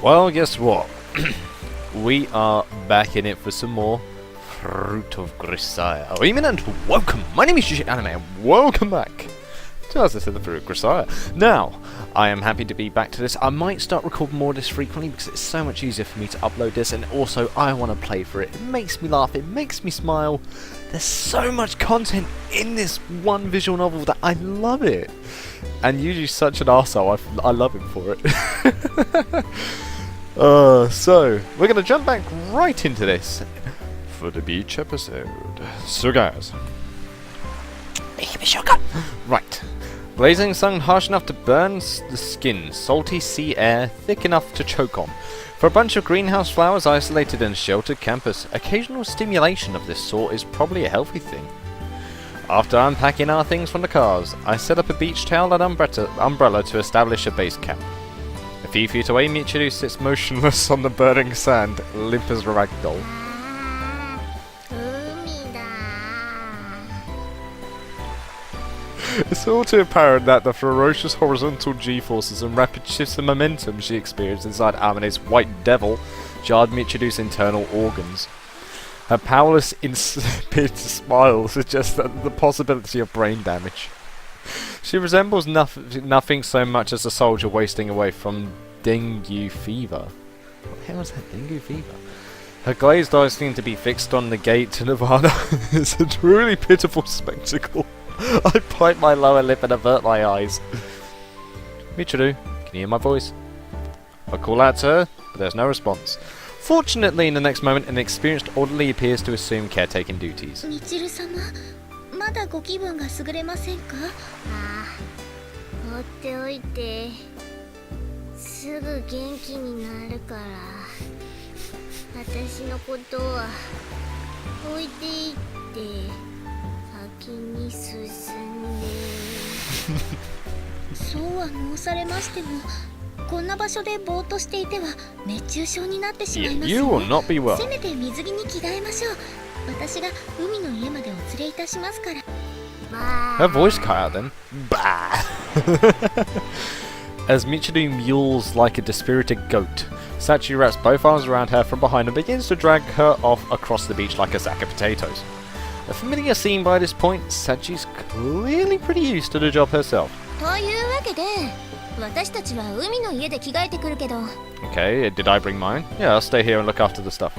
Well, guess what? We are back in it for some more Fruit of Grisaia. Oh, and welcome! My name is Yuusha Anime, and welcome back to, as I said, the Fruit of Grisaia. Now, I am happy to be back to this. I might start recording more of this frequently because it's so much easier for me to upload this, and also I want to play for it. It makes me laugh, it makes me smile. There's so much content in this one visual novel that I love it. And Yuji's such an arsehole, I love him for it. So, we're going to jump back right into this for the beach episode. So guys, give me shotgun. Right. Blazing sun harsh enough to burn the skin, salty sea air thick enough to choke on. For a bunch of greenhouse flowers isolated in a sheltered campus, occasional stimulation of this sort is probably a healthy thing. After unpacking our things from the cars, I set up a beach towel and umbrella to establish a base camp. A few feet away, Michiru sits motionless on the burning sand, limp as a ragdoll. It's all too apparent that the ferocious horizontal G-forces and rapid shifts of momentum she experienced inside Amine's white devil jarred Michiru's internal organs. Her powerless, insipid smile suggests the possibility of brain damage. She resembles nothing so much as a soldier wasting away from dengue fever. What the hell is that, dengue fever? Her glazed eyes seem to be fixed on the gate to Nirvana. It's a truly pitiful spectacle. I bite my lower lip and avert my eyes. Michiru, can you hear my voice? I call out to her, but there's no response. Fortunately, in the next moment, an experienced orderly appears to assume caretaking duties. Michiru-sama, まだご気分が優れませんか? ああ、放っておいて。すぐ元気になるから。私のことは置いていって。 先に進んでそうは申されましてもこんな場所でぼーっとしていては熱中症になってしまいますよね。せめて水着に着替えましょう。私が海の家までお連れいたしますから。 Her voice cut out then. Bah! As Michiru mewls like a dispirited goat, Sachi wraps both arms around her from behind and begins to drag her off across the beach like a sack of potatoes. A familiar scene by this point, Sachi's clearly pretty used to the job herself. Okay, did I bring mine? Yeah, I'll stay here and look after the stuff.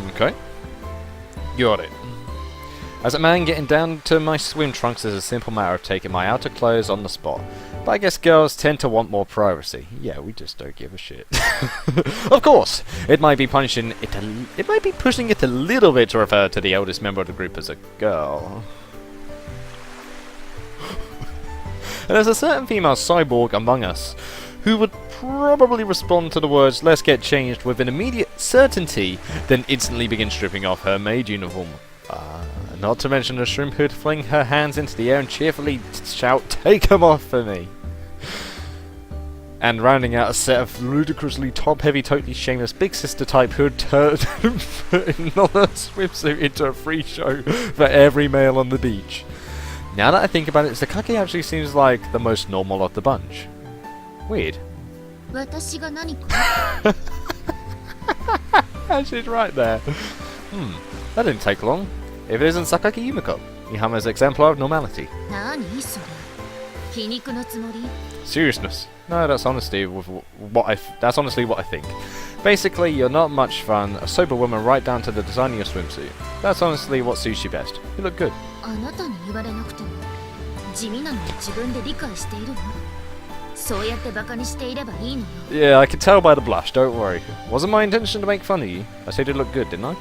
Okay. Got it. As a man, getting down to my swim trunks is a simple matter of taking my outer clothes on the spot. But I guess girls tend to want more privacy. Yeah, we just don't give a shit. Of course, it might be pushing it a little bit to refer to the eldest member of the group as a girl. And there's a certain female cyborg among us who would probably respond to the words "let's get changed" with an immediate certainty, then instantly begin stripping off her maid uniform. Not to mention a shrimp who'd fling her hands into the air and cheerfully shout, "Take them off for me!" And rounding out a set of ludicrously top-heavy, totally shameless big sister type who'd turn another swimsuit into a free show for every male on the beach. Now that I think about it, Sakaki actually seems like the most normal of the bunch. Weird. She's right there. That didn't take long. If it isn't Sakaki Yumiko, Mihama's exemplar of normality. Seriousness. No, that's honestly what I think. Basically, you're not much fun, a sober woman right down to the design of your swimsuit. That's honestly what suits you best. You look good. Yeah, I can tell by the blush, don't worry. Wasn't my intention to make fun of you. I said you look good, didn't I?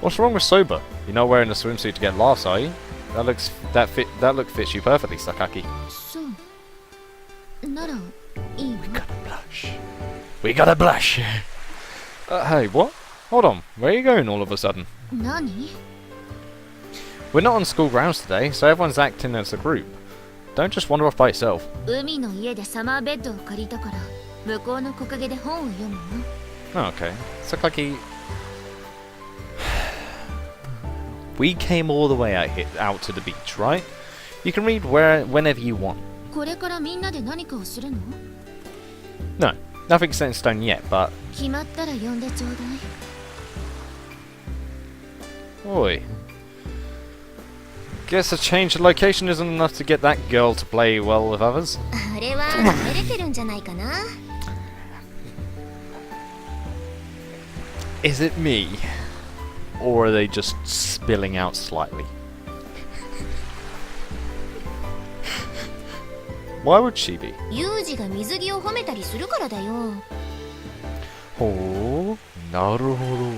What's wrong with sober? You're not wearing a swimsuit to get laughs, are you? That look fits you perfectly, Sakaki. We gotta blush. We gotta blush. Hey, what? Hold on. Where are you going all of a sudden? We're not on school grounds today, so everyone's acting as a group. Don't just wander off by yourself. Oh, okay. Sakaki... We came all the way out to the beach, right? You can read whenever you want. これからみんなで何かをするの？ No, nothing's set in stone yet, but... 決まったら呼んでちょうだい。 Oi. Guess a change of location isn't enough to get that girl to play well with others. あれは慣れてるんじゃないかな。 Is it me? Or are they just spilling out slightly? Why would she be? ユージが水着を褒めたりするからだよ。 Oh, naruhodo.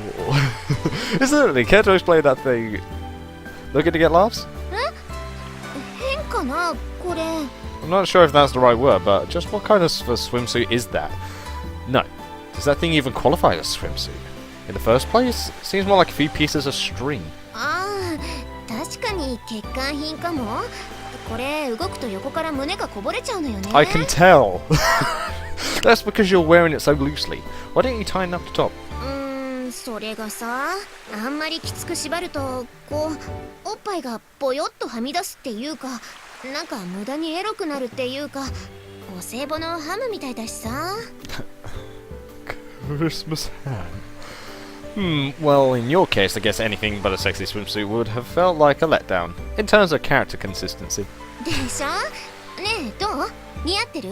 Is it really? Can't always play that thing. Looking to get laughs? 変かなこれ。 I'm not sure if that's the right word, but just what kind of swimsuit is that? No. Does that thing even qualify as a swimsuit? In the first place, it seems more like a few pieces of string. ああ、確かに欠陥品かも。これ動くと横から胸がこぼれちゃうのよね。 I can tell. That's because you're wearing it so loosely. Why don't you tighten up the top? それがさ、あんまりきつく縛るとこうおっぱいがぽよっとはみ出すっていうか、なんか無駄にエロくなるっていうか、お歳暮のハムみたいだしさ。Christmas ham. Well, in your case, I guess anything but a sexy swimsuit would have felt like a letdown, in terms of character consistency. でしょ？ねえ、どう？似合ってる？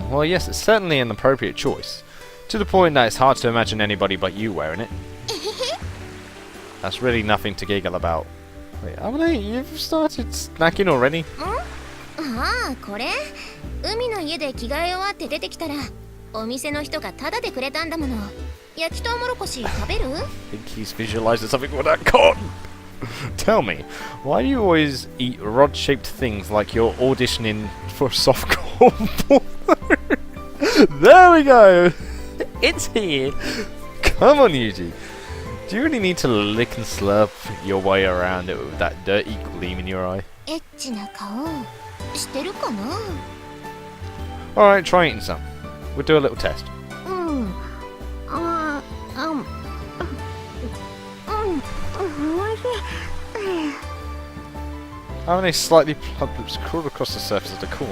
Well, yes, it's certainly an appropriate choice. To the point that it's hard to imagine anybody but you wearing it. That's really nothing to giggle about. Wait, Amane, you've started snacking already? ああ、これ？海の家で着替え終わって出てきたら、お店の人がタダでくれたんだもの。焼きとうもろこし食べる？ I think he's visualizing something with that cotton. Tell me, why do you always eat rod-shaped things like you're auditioning for a softcore porn? There we go! It's here! Come on, Yuji. Do you really need to lick and slurp your way around it with that dirty gleam in your eye? エッチな顔してるかな？ Alright, try eating some. We'll do a little test. Amane slightly plump lips crawl across the surface of the corn,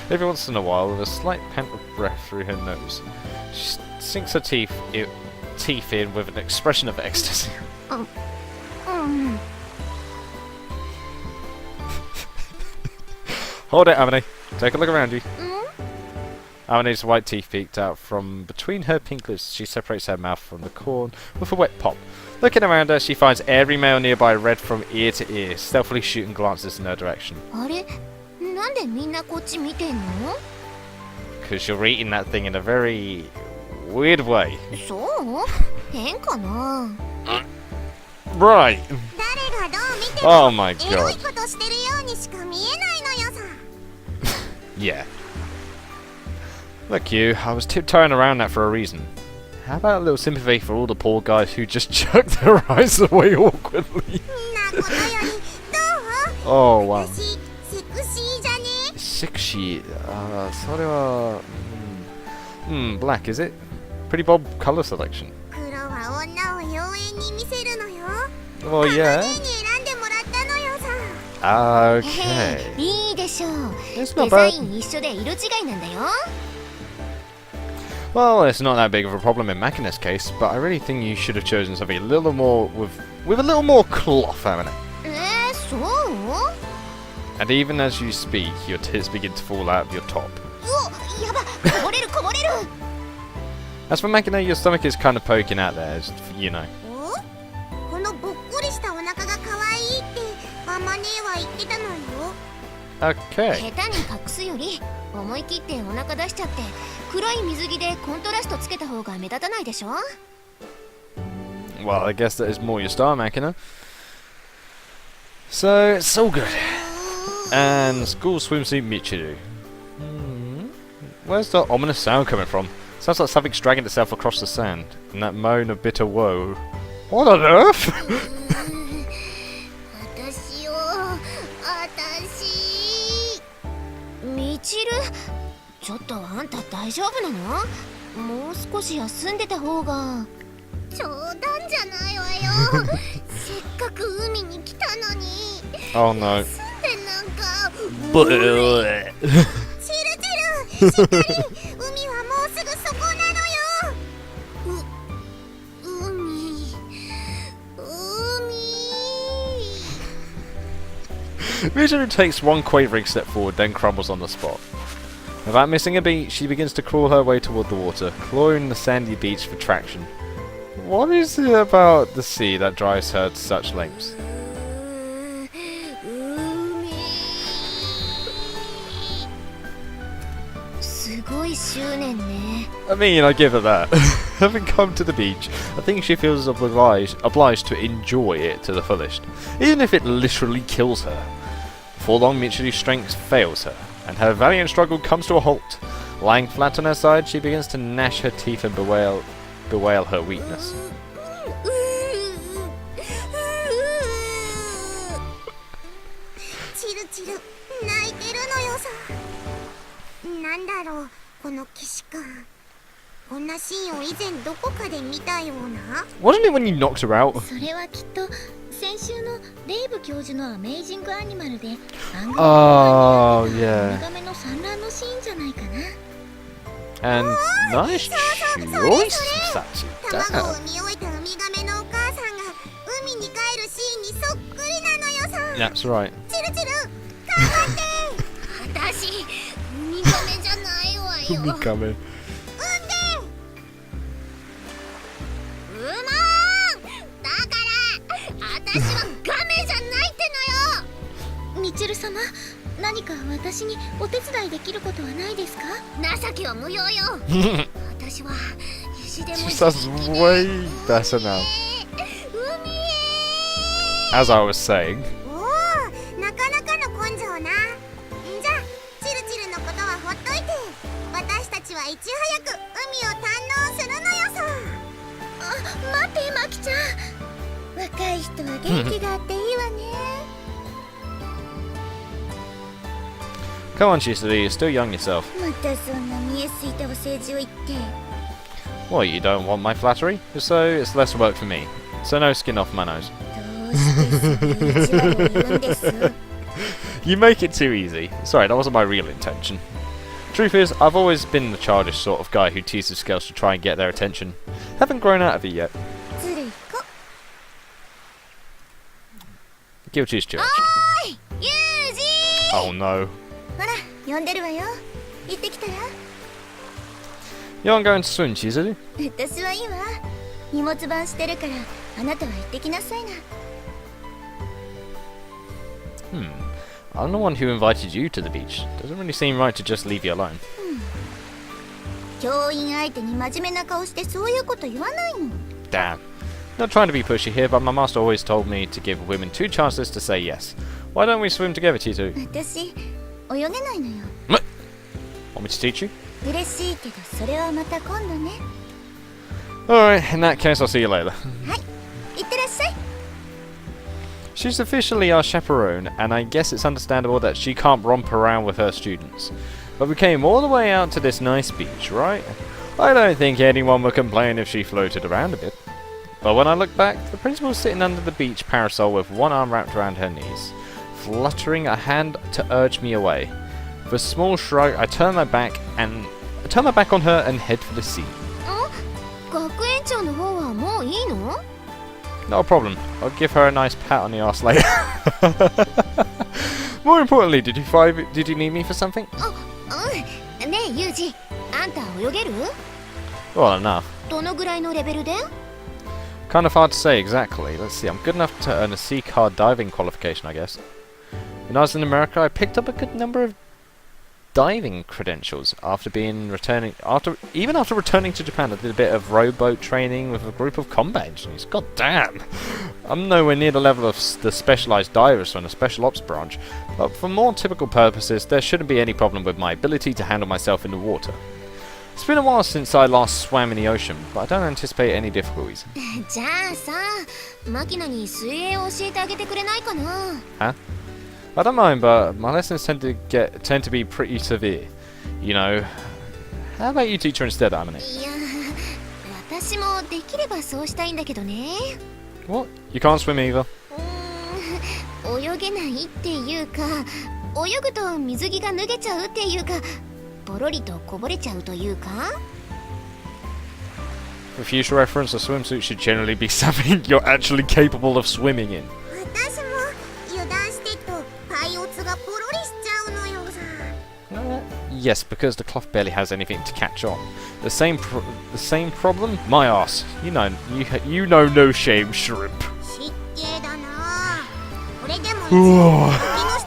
every once in a while with a slight pant of breath through her nose. She sinks her teeth in with an expression of ecstasy. Hold it, Amane. Take a look around you. Amane's white teeth peeked out from between her pink lips. She separates her mouth from the corn with a wet pop. Looking around her, she finds every male nearby red from ear to ear, stealthily shooting glances in her direction. あれ？なんでみんなこっち見てんの？ Because you're eating that thing in a very weird way. そう？変かな？ Right. 誰がどう見て Oh my エロい god. ことしてるようにしか見えないのよさ。 Yeah. Look you, I was tiptoeing around that for a reason. How about a little sympathy for all the poor guys who just chucked their eyes away awkwardly? なことよりどう？ Oh wow. 私セクシーじゃね？ Sexy. So they are... black, is it? Pretty bold colour selection. 黒は女を妖艶に見せるのよ。 Well, yeah. に選んでもらったのよさ。 Okay. いいでしょう。 It's デ not ザ bad. イン一緒で色違いなんだよ。 Well, it's not that big of a problem in Machina's case, but I really think you should have chosen something a little more with a little more cloth, haven't it? そう？ And even as you speak, your tears begin to fall out of your top. うお、やば、こぼれるこぼれる。 As for Machina, your stomach is kind of poking out there, as you know. お？このぼっこりしたお腹が可愛いってママ姉は言ってたのよ。 Okay. 下手に隠すより思い切ってお腹出しちゃって黒い水着でコントラストつけた方が目立たないでしょ？ Well, I guess that is more your style, Machina. So, it's all good. And school swimsuit Michiru. Where's the ominous sound coming from? Sounds like something's dragging itself across the sand. And that moan of bitter woe. What on earth? 私を、みちる、ちょっとあんた大丈夫なの？もう少し休んでた方が。冗談じゃないわよ。せっかく海に来たのに。Oh no. 住んでなんか。Bleh. チルチル、しっかり。海はもうすぐそこなのよ。Michiru takes one quavering step forward, then crumbles on the spot. Without missing a beat, she begins to crawl her way toward the water, clawing the sandy beach for traction. What is it about the sea that drives her to such lengths? I mean, I give her that. Having come to the beach, I think she feels obliged to enjoy it to the fullest, even if it literally kills her. Before long, Michiru's strength fails her, and her valiant struggle comes to a halt. Lying flat on her side, she begins to gnash her teeth and bewail her weakness. Wasn't it when you knocked her out? それはきっと先週のレイブ教授のアメイジングアニマルで番組 Oh, yeah. ウミガメの産卵のシーンじゃないかな。 And nice choice, Sachi. 卵を Damn. 産み終えたウミガメのお母さんが海に帰るシーンにそっくりなのよさ。 That's right. チルチル頑張って。私ウミガメじゃないわよ。 Coming. 私はガメじゃないってのよ。ミチル様、何か私にお手伝いできることはないですか？情けは無用よ。私は石でも She sounds way better now. As I was saying. おお、なかなかの根性な。じゃあ、チルチルのことはほっといて、私たちはいち早く海を堪能するのよさ。あ、待ってマキちゃん。若い人は元気があっていいわね。Come on, Chisuri, you're still young yourself. またそんな見えすいたお世辞を言って。 Well, you don't want my flattery? If so, it's less work for me. So no skin off my nose. どうしてそれを言うんです？ You make it too easy. Sorry, that wasn't my real intention. Truth is, I've always been the childish sort of guy who teases girls to try and get their attention. Haven't grown out of it yet. ずるい子。 Guilty as charged. おーい、ユージー。 Oh no. ほら、呼んでるわよ。行ってきたら。 You aren't going to swim, Chizuru? 私はいいわ。荷物番してるから、あなたは行ってきなさいな。 I'm the one who invited you to the beach. Doesn't really seem right to just leave you alone. 教員相手に真面目な顔してそういうこと言わないの。 Damn. Not trying to be pushy here, but my master always told me to give women 2 chances to say yes. Why don't we swim together, Chizu? 私、泳げないのよ。 Want me to teach you? 嬉しいけど、それはまた今度ね。 Alright, in that case I'll see you later. はい、いってらっしゃい。 She's officially our chaperone, and I guess it's understandable that she can't romp around with her students. But we came all the way out to this nice beach, right? I don't think anyone would complain if she floated around a bit. But when I look back, the principal was sitting under the beach parasol with one arm wrapped around her knees, fluttering a hand to urge me away. With a small shrug, I turn my back on her and head for the sea. 学園長の方はもういいの？ Not a problem. I'll give her a nice pat on the arse later. More importantly, did you need me for something? ねえユージ、あんた泳げる？ Well, enough. どのぐらいのレベルで？ Kind of hard to say exactly. Let's see, I'm good enough to earn a sea card diving qualification, I guess. When I was in America, I picked up a good number of diving credentials after returning to Japan. I did a bit of rowboat training with a group of combat engineers. God damn! I'm nowhere near the level of the specialized divers from the special ops branch, but for more typical purposes, there shouldn't be any problem with my ability to handle myself in the water. It's been a while since I last swam in the ocean, but I don't anticipate any difficulties. じゃあさ、マキナに水泳を教えてあげてくれないかな？ Huh? I don't mind, but my lessons tend to be pretty severe. You know. How about you teach her instead, Amine? いや、私もできればそうしたいんだけどね。 What? You can't swim either? 泳げないっていうか、泳ぐと水着が脱げちゃうっていうか、ポロリとこぼれちゃうというか。 For future reference, a swimsuit should generally be something you're actually capable of swimming in. 私も油断してとパイオツがポロリしちゃうのよさ。Yes, because the cloth barely has anything to catch on. The same problem? My ass. You know no shame, shrimp. 失敬だな。これでも一応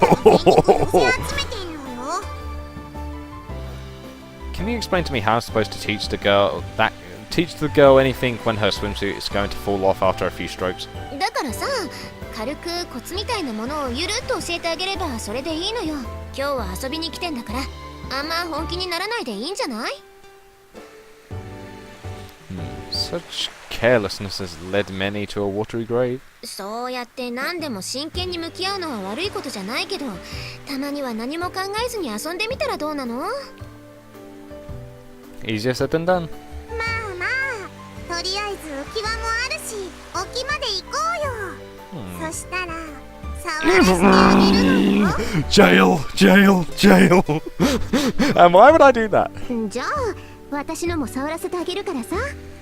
木下の電気を寄せ集めてんのよ。 Can you explain to me how I'm supposed to teach the girl anything when her swimsuit is going to fall off after a few strokes? だからさ、軽くコツみたいなものをゆるっと教えてあげればそれでいいのよ。今日は遊びに来てんだから、あんま本気にならないでいいんじゃない？ Such carelessness has led many to a watery grave. そうやって何でも真剣に向き合うのは悪いことじゃないけど、たまには何も考えずに遊んでみたらどうなの？ Easier said than done. まあまあ、とりあえず浮き輪もあるし、沖まで行こうよ。そしたら触らせてあげるのよ。Jail, jail, jail. And why would I do that? じゃあ私のも触らせてあげるからさ。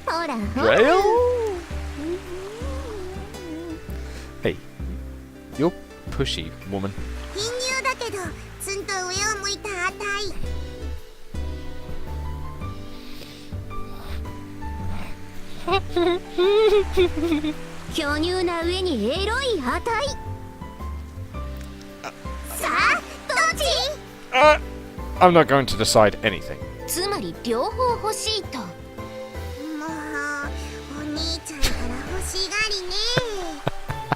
ほらほら。 Jail? Hey, you're pushy, woman. 貧乳だけどツンと上を向いたあたい。巨乳な上にエロいあたい。さあどっち？ I'm not going to decide anything. つまり両方欲しいと。もうお兄ちゃんから欲しがりね。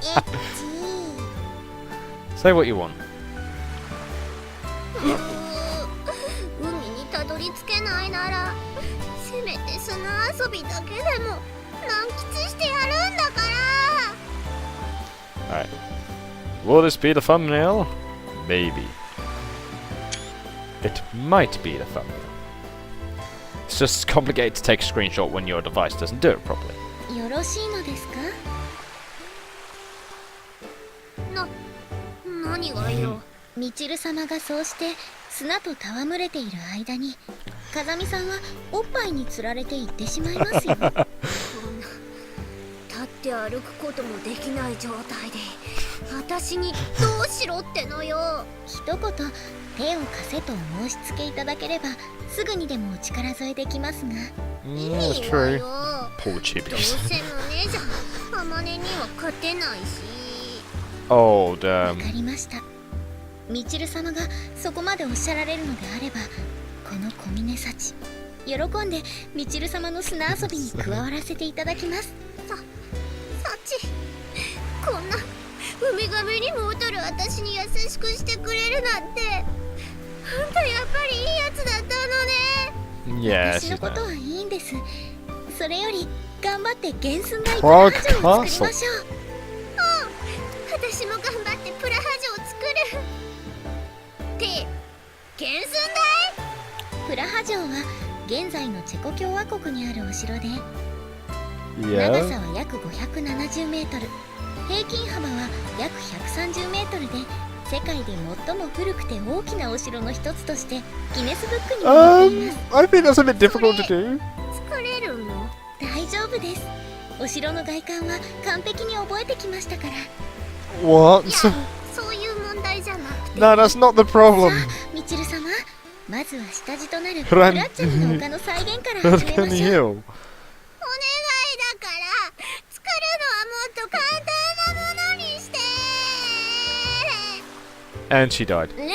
エッチ。 Say what you want. 海にたどり着けないなら、せめて砂遊びだけでも満喫してやるんだから。 Alright. Will this be the thumbnail? Maybe. It might be the thumbnail. It's just complicated to take a screenshot when your device doesn't do it properly. よろしいのですか？何がよ。みちる様がそうして砂と戯れている間に、風見さんはおっぱいにつられて行ってしまいますよ。立って歩くこともできない状態で私にどうしろってのよ。一言手を貸せと申し付けいただければすぐにでもお力添えできますが。いいわよ。 Poor どう chibis. せ胸じゃ浜根には勝てないし。 Oh, わ damn. かりました。みちる様がそこまでおっしゃられるのであれば、この小峰幸喜んでみちる様の砂遊びに加わらせていただきます。幸、こんなウミガメにも劣る私に優しくしてくれるなんて、あんたやっぱりいいやつだったのね。 Yeah, 私の she's こと not. はいいんです。それより頑張って原寸大プラハジョを作りましょう。私も頑張ってプラハジョを作る。って原寸大？プラハジョは現在のチェコ共和国にあるお城で、長さ Yeah. は約570メートル、平均幅は約130メートルで、世界で最も古くて大きなお城の一つとしてギネスブックにも載っています。 I think that's a bit difficult to do. 作れるの？大丈夫です。お城の外観は完璧に覚えてきましたから。 What? いや、そういう問題じゃなくて。 No, that's not the problem. みちる様、まずは下地となるフランフラッチャミの丘の再現から始めま How し can ょう。 you? お願いだから作るのはもっと簡単なものにして。 And she died. ね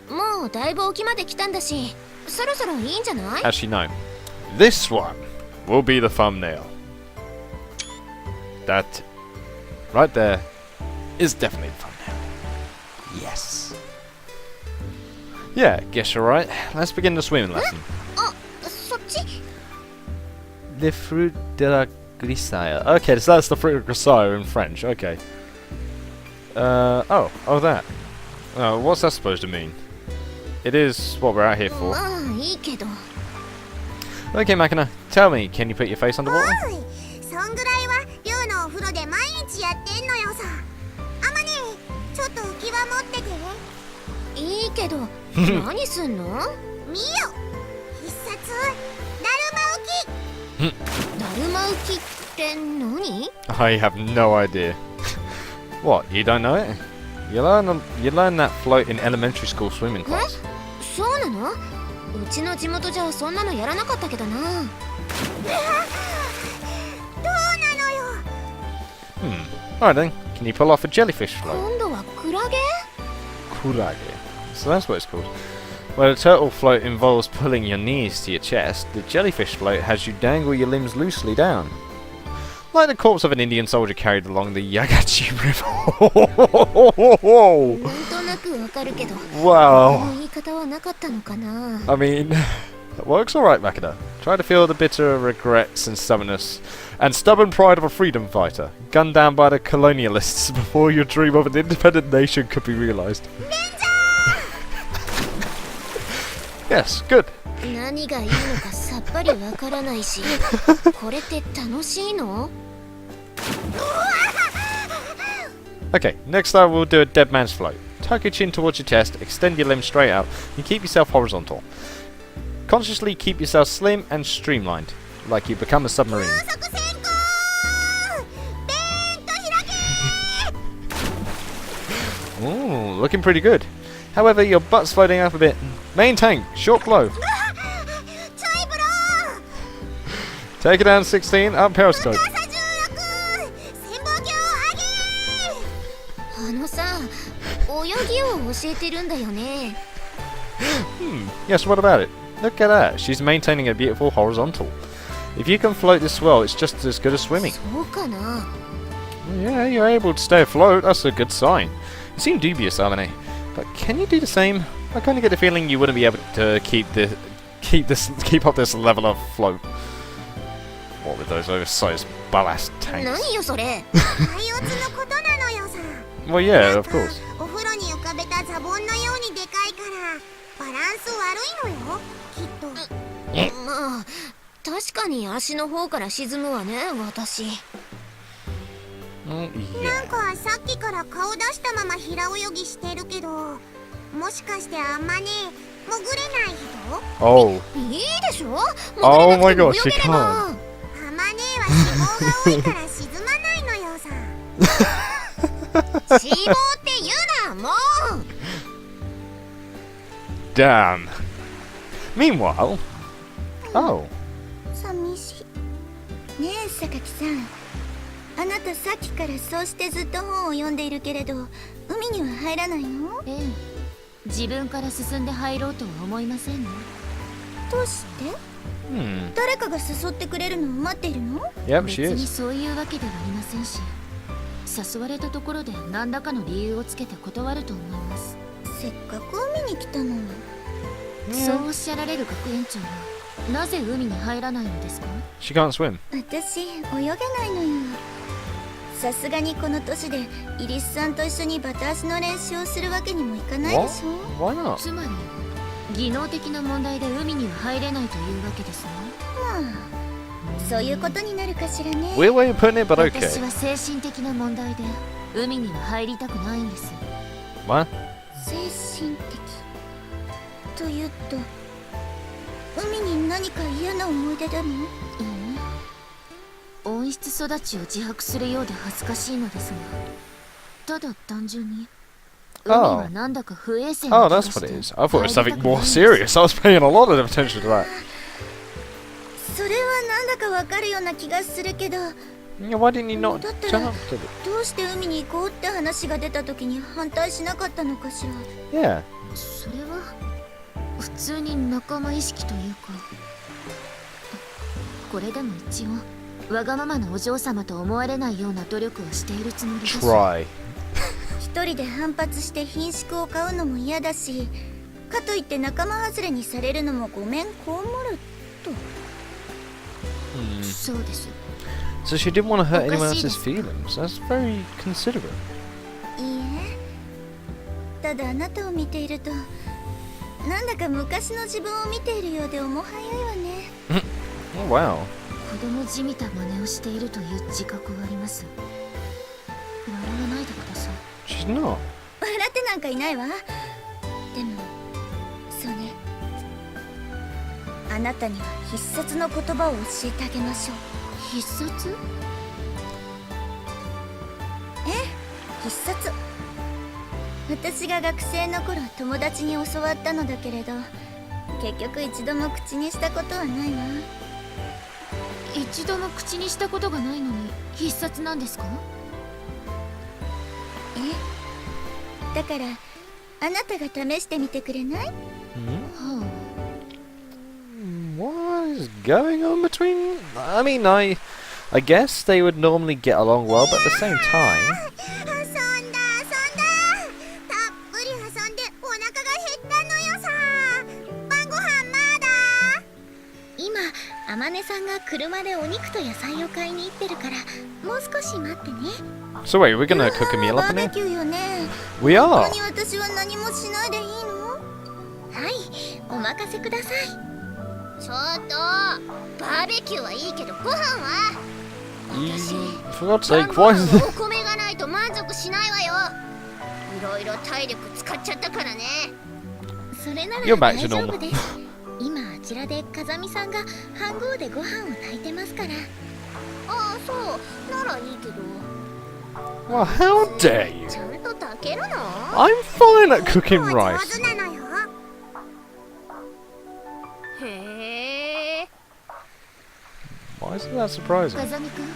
え、もうだいぶ沖まで来たんだし、そろそろいいんじゃない？ Actually, no. This one will be the thumbnail. That right there is definitely the thumbnail. Yes. Yeah, guess you're right. Let's begin the swimming lesson. あ、そっち？ Le fruit de la Grisaia. Okay, so that's the fruit of Grisaia in French. Okay. Oh, that. What's that supposed to mean? It is what we're out here for. まあいいけど。Okay, Makina, tell me, can you put your face underwater? そんぐらいは寮のお風呂で毎日やってんのよさ。あまね、ちょっと浮き輪持ってて。いいけど、何すんの？見よ、必殺だるま浮き。だるま浮きって何？ I have no idea. What, you don't know it? You learn that float in elementary school swimming class. そうなの？うちの地元じゃそんなのやらなかったけどな。どうなのよ。Alright then, can you pull off a jellyfish float? 今度はクラゲ？ Kurage. So that's what it's called. Where the turtle float involves pulling your knees to your chest, the jellyfish float has you dangle your limbs loosely down. Like the corpse of an Indian soldier carried along the Yagachi River. Wow. I mean, that works alright, Makina. Try to feel the bitter regrets and stubborn pride of a freedom fighter, gunned down by the colonialists before your dream of an independent nation could be realized. Yes, good. 何がいいのかさっぱりわからないし、これって楽しいの? Okay, next time we'll do a dead man's float. Tuck your chin towards your chest, extend your limbs straight out, and keep yourself horizontal. Consciously keep yourself slim and streamlined, like you become a submarine. Ooh, looking pretty good. However, your butt's floating up a bit. Main tank, short glow. Take it down 16, up periscope. Yes, what about it? Look at that, she's maintaining a beautiful horizontal. If you can float this well, it's just as good as swimming. Yeah, you're able to stay afloat, that's a good sign. You seem dubious, Amane, but can you do the same? I kind of get the feeling you wouldn't be able to keep up this level of float. What with those oversized ballast tanks? Well, yeah, of course. Oh. Oh my gosh, she can't. Damn. Meanwhile, oh. ねえ、榊さん。あなたさっきからそうしてずっと本を読んでいるけれど、海には入らないの？ええ。自分から進んで入ろうとは思いませんね。どうして？誰かが誘ってくれるのを待っているの？別にそういうわけではありませんし、誘われたところで何らかの理由をつけて断ると思います。せっかく海に来たのに。そうおっしゃられる学園長はなぜ海に入らないのですか？ She can't swim. 私泳げないのよ。さすがにこの年でイリスさんと一緒にバタ足の練習をするわけにもいかないでしょ。Why not? つまり技能的な問題で海には入れないというわけですね。まあ、そういうことになるかしらね。Weird way of putting it, but okay. 私は精神的な問題で海には入りたくないんです。What? 精神的というと、海に何か嫌な思い出でも？温室育ちを自白するようで恥ずかしいのですが、ただ単純に海はなんだか不衛生な気がして。Oh, that's what it is. I thought it was something more serious. I was paying a lot of attention to that. それはなんだかわかるような気がするけど。Yeah, why didn't you not だったら jump to it? どうして海に行こうって話が出た時に反対しなかったのかしら。Yeah. それは普通に仲間意識というか、これでも一応わがままなお嬢様と思われないような努力をしているつもりです。Try. 一人で反発して品縮を買うのも嫌だし、かといって仲間外れにされるのもごめんこうもると。そうです。So she didn't want to hurt anyone else's feelings. That's very considerate. いいえ。ただあなたを見ていると、なんだか昔の自分を見ているようで面早いわね。Oh wow. 子供じみた真似をしているという自覚はあります。笑わないでください。 She's not. 笑ってなんかいないわ。でもそうね、あなたには必殺の言葉を教えてあげましょう。必殺？ええ、必殺。私が学生の頃友達に教わったのだけれど、結局一度も口にしたことはないわ。一度も口にしたことがないのに必殺なんですか？え、だからあなたが試してみてくれない？はあ。What is going on between? I mean, I guess they would normally get along well, but at the same time. あまねさんが車でお肉と野菜を買いに行ってるから、もう少し待ってね。 So wait, we're gonna cook a meal up in バーベ here? キューよね。 We are. 本当に私は何もしないでいいの？はい、お任せください。ちょっと、バーベキューはいいけどご飯は？私、 For God's sake, why is お米がないと満足しないわよ。いろいろ体力使っちゃったからね。それなら You're back 大 to 丈 normal. 夫です。今あちらで風見さんが飯盒でご飯を炊いてますから。ああ、そうならいいけど。 Well, how dare you? ちゃんと炊けるの？ I'm fine at cooking rice. 上手なのよ。へえ。 Why is that surprising? 風見くん。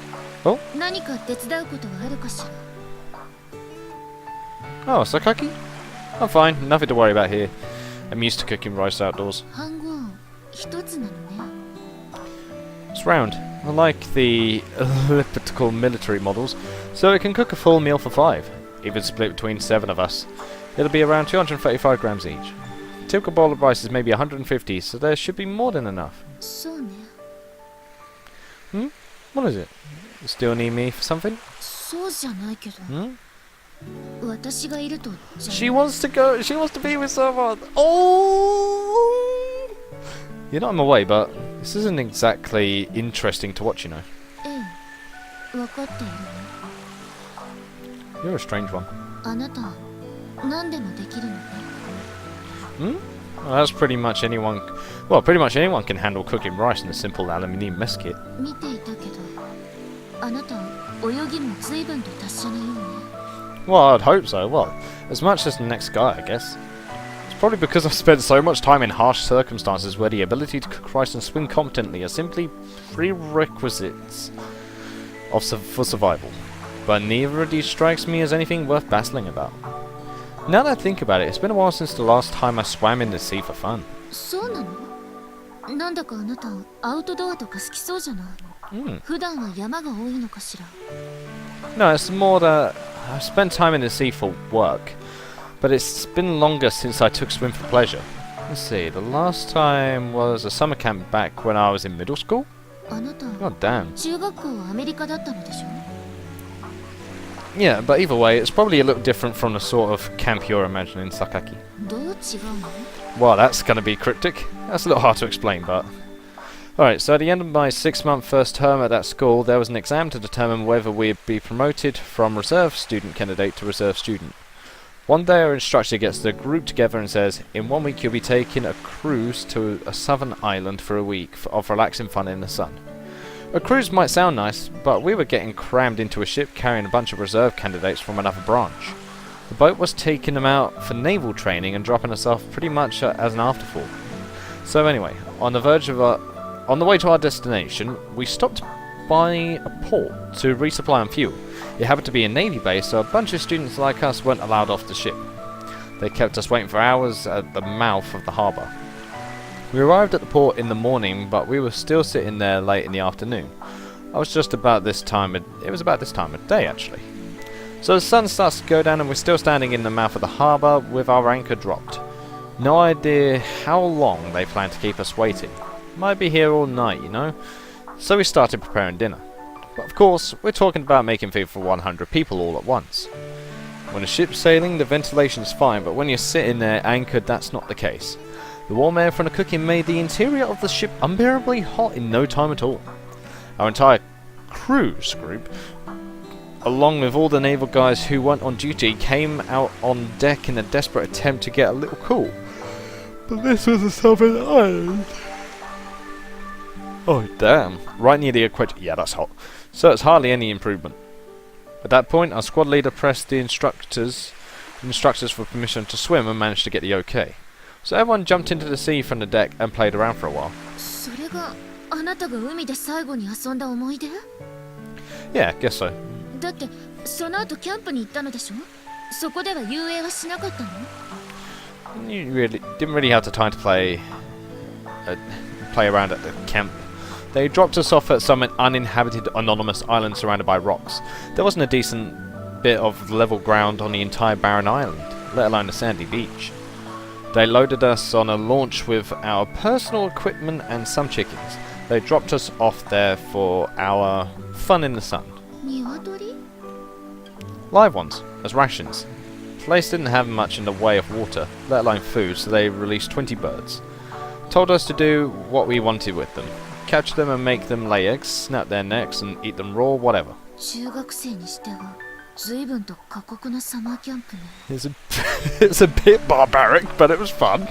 お？何か手伝うことはあるかしら？ Oh, sakaki? I'm fine, nothing to worry about here. I'm used to cooking rice outdoors. 飯盒一つなのね。 It's round, unlike the elliptical military models, so it can cook a full meal for 5, even split between 7 of us. It'll be around 235 grams each. A typical bowl of rice is maybe 150, so there should be more than enough. そうね。 What is it? You still need me for something? そうじゃないけど。 Hmm? 私がいると。 She wants to go, she wants to be with someone. Oh! You're not in my way, but this isn't exactly interesting to watch, you know. ええ、分かっている。 You're a strange one. あなた、何でもできるのね。 Hmm? Well, that's pretty much anyone. Well, pretty much anyone can handle cooking rice in a simple aluminium mess kit. 見ていたけど、あなた、泳ぎも随分と達者なようね。 Well, I'd hope so. Well, as much as the next guy, I guess. It's probably because I've spent so much time in harsh circumstances where the ability to cook rice and swim competently are simply prerequisites for survival. But neither of these strikes me as anything worth battling about. Now that I think about it, it's been a while since the last time I swam in the sea for fun. そうなの？なんだかあなた、アウトドアとか好きそうじゃない？普段は山が多いのかしら？ No, it's more that I've spent time in the sea for work, but it's been longer since I took swim for pleasure. Let's see, the last time was a summer camp back when I was in middle school? あなた、 God damn. 中学校はアメリカだったのでしょ？ Yeah, but either way, it's probably a little different from the sort of camp you're imagining, Sakaki. どう違うの？ Well, that's gonna be cryptic. That's a little hard to explain, but... Alright, so at the end of my 6-month first term at that school, there was an exam to determine whether we'd be promoted from reserve student candidate to reserve student. One day our instructor gets the group together and says, in 1 week you'll be taking a cruise to a southern island for a week of relaxing fun in the sun. A cruise might sound nice, but we were getting crammed into a ship carrying a bunch of reserve candidates from another branch. The boat was taking them out for naval training and dropping us off pretty much as an afterthought. So anyway, on the way to our destination, we stopped by a port to resupply on fuel. It happened to be a Navy base, so a bunch of students like us weren't allowed off the ship. They kept us waiting for hours at the mouth of the harbour. We arrived at the port in the morning, but we were still sitting there late in the afternoon. It was about this time of day, actually. So the sun starts to go down and we're still standing in the mouth of the harbour with our anchor dropped. No idea how long they plan to keep us waiting. Might be here all night, you know? So we started preparing dinner. But of course, we're talking about making food for 100 people all at once. When a ship's sailing, the ventilation's fine, but when you're sitting there anchored, that's not the case. The warm air from the cooking made the interior of the ship unbearably hot in no time at all. Our entire cruise group, along with all the naval guys who weren't on duty, came out on deck in a desperate attempt to get a little cool. But this was a southern island. Oh damn, right near the equator. Yeah, that's hot. So it's hardly any improvement. At that point, our squad leader pressed the instructors for permission to swim and managed to get the okay. So everyone jumped into the sea from the deck and played around for a while. Yeah, guess so. You didn't really have the time to play around at the camp. They dropped us off at some uninhabited anonymous island surrounded by rocks. There wasn't a decent bit of level ground on the entire barren island, let alone a sandy beach. They loaded us on a launch with our personal equipment and some chickens. They dropped us off there for our fun in the sun. Live ones, as rations. The place didn't have much in the way of water, let alone food, so they released 20 birds. Told us to do what we wanted with them. Catch them and make them lay eggs, snap their necks and eat them raw, whatever. It's a bit barbaric, but it was fun.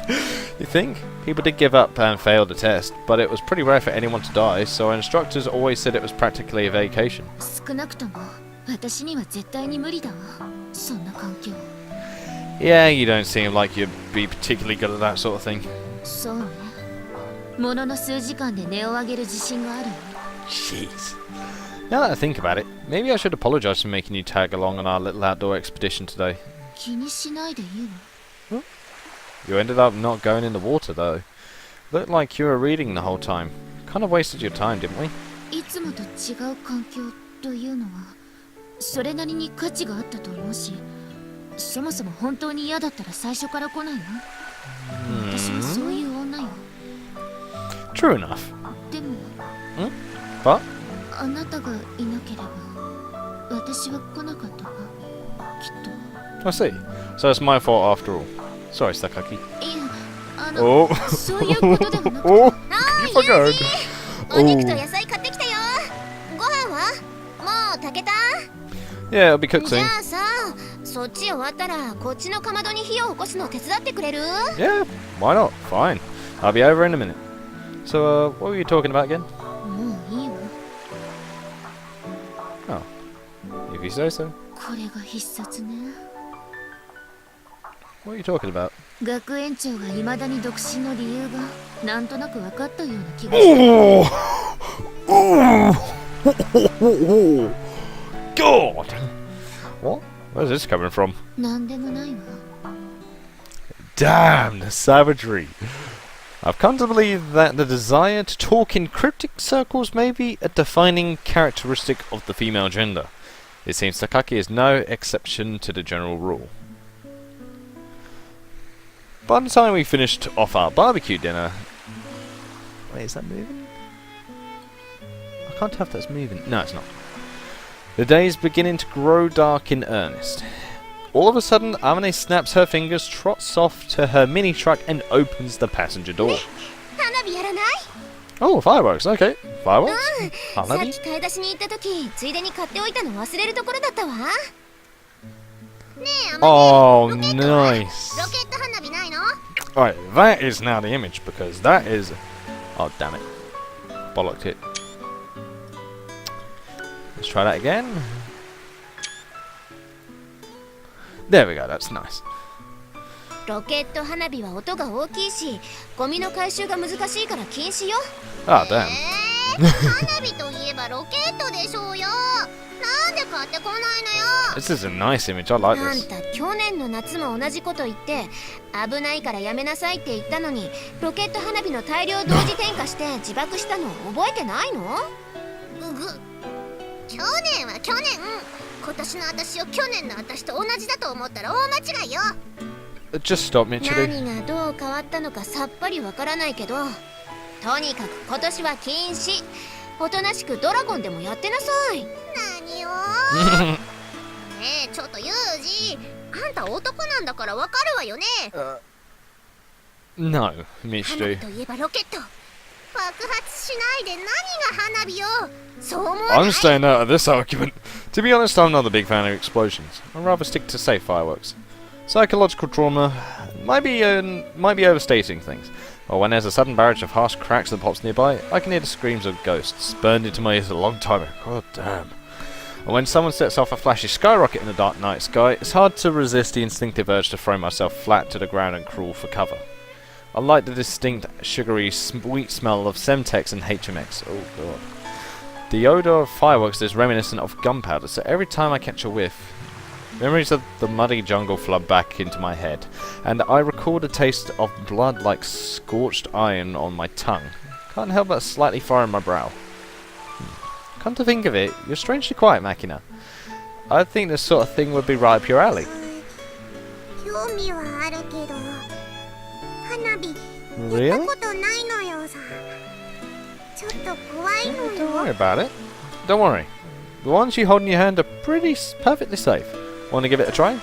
You think? People did give up and fail the test, but it was pretty rare for anyone to die, so our instructors always said it was practically a vacation. Yeah, you don't seem like you'd be particularly good at that sort of thing. Jeez. Now that I think about it, maybe I should apologise for making you tag along on our little outdoor expedition today. Huh? You ended up not going in the water though. Looked like you were reading the whole time. Kind of wasted your time, didn't we? True enough. But? I see. So it's my fault after all. Sorry, Sakaki. Oh. Oh. You forgot. Yeah, it'll be cooked soon. Yeah, why not? Fine. I'll be over in a minute. So, what were you talking about again? Oh. If you say so. What are you talking about? Oh! God! What? Where's this coming from? Damn, the savagery. I've come to believe that the desire to talk in cryptic circles may be a defining characteristic of the female gender. It seems Takaki is no exception to the general rule. By the time we finished off our barbecue dinner... Wait, is that moving? I can't tell if that's moving. No, it's not. The day is beginning to grow dark in earnest. All of a sudden, Amane snaps her fingers, trots off to her mini truck and opens the passenger door. Oh, fireworks, okay. Fireworks? Hanabi? Oh, nice. Alright, that is now the image, because that is... Oh, damn it. Bollocked it. Let's try that again. There we go, that's nice. Ah, damn. This is a nice image, I like this. Just stop, Michiru. No, Michiru. I'm staying out of this argument. To be honest, I'm not a big fan of explosions. I'd rather stick to safe fireworks. Psychological trauma might be overstating things. Or when there's a sudden barrage of harsh cracks that pops nearby, I can hear the screams of ghosts burned into my ears a long time ago. God damn. And when someone sets off a flashy skyrocket in the dark night sky, it's hard to resist the instinctive urge to throw myself flat to the ground and crawl for cover. I like the distinct, sugary, sweet smell of Semtex and HMX. Oh god. The odour of fireworks is reminiscent of gunpowder, so every time I catch a whiff, memories of the muddy jungle flood back into my head, and I recall the taste of blood like scorched iron on my tongue. Can't help but slightly furrow my brow. Come to think of it, you're strangely quiet, Makina. I think this sort of thing would be right up your alley. Really? Don't worry about it. Don't worry. The ones you hold in your hand are perfectly safe. Want to give it a try?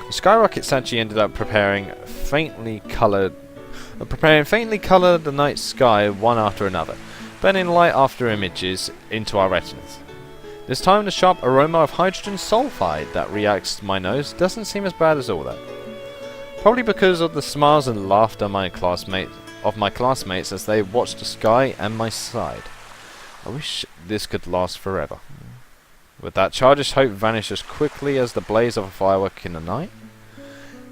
The skyrockets actually ended up preparing faintly coloured the night sky one after another, burning light after images into our retinas. This time the sharp aroma of hydrogen sulfide that reacts to my nose doesn't seem as bad as all that. Probably because of the smiles and laughter of my classmates as they watched the sky and my side. I wish this could last forever. Would that childish hope vanish as quickly as the blaze of a firework in the night?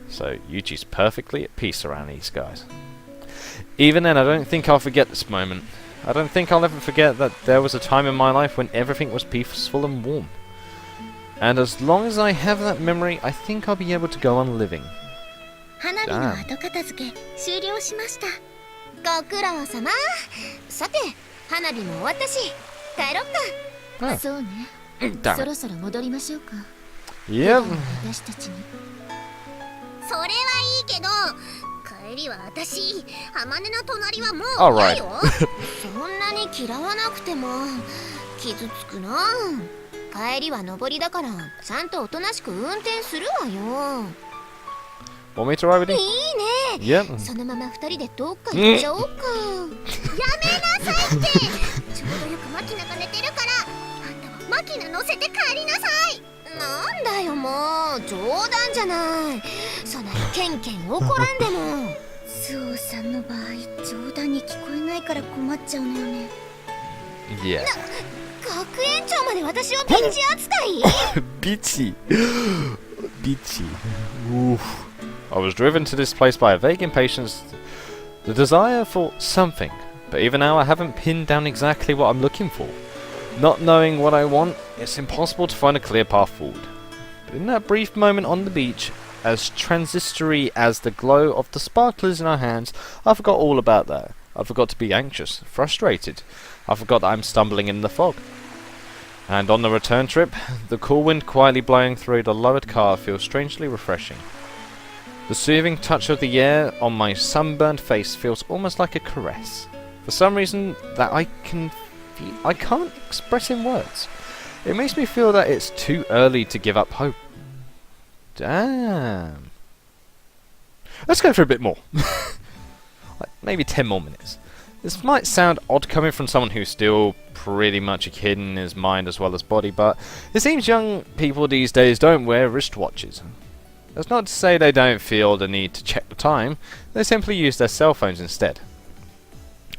So Yuji's perfectly at peace around these guys. Even then, I don't think I'll forget this moment. I don't think I'll ever forget that there was a time in my life when everything was peaceful and warm. And as long as I have that memory, I think I'll be able to go on living. Damn. Yep. Alright. Want me to ride with you? Yep. Yeah. Bitchy. Bitchy. Oof. I was driven to this place by a vague impatience, the desire for something, but even now I haven't pinned down exactly what I'm looking for. Not knowing what I want, it's impossible to find a clear path forward. But in that brief moment on the beach, as transitory as the glow of the sparklers in our hands, I forgot all about that. I forgot to be anxious, frustrated. I forgot that I'm stumbling in the fog. And on the return trip, the cool wind quietly blowing through the lowered car feels strangely refreshing. The soothing touch of the air on my sunburned face feels almost like a caress. For some reason that I can't express in words. It makes me feel that it's too early to give up hope. Damn. Let's go for a bit more. Like maybe 10 more minutes. This might sound odd coming from someone who's still pretty much a kid in his mind as well as body, but it seems young people these days don't wear wristwatches. That's not to say they don't feel the need to check the time, they simply use their cell phones instead.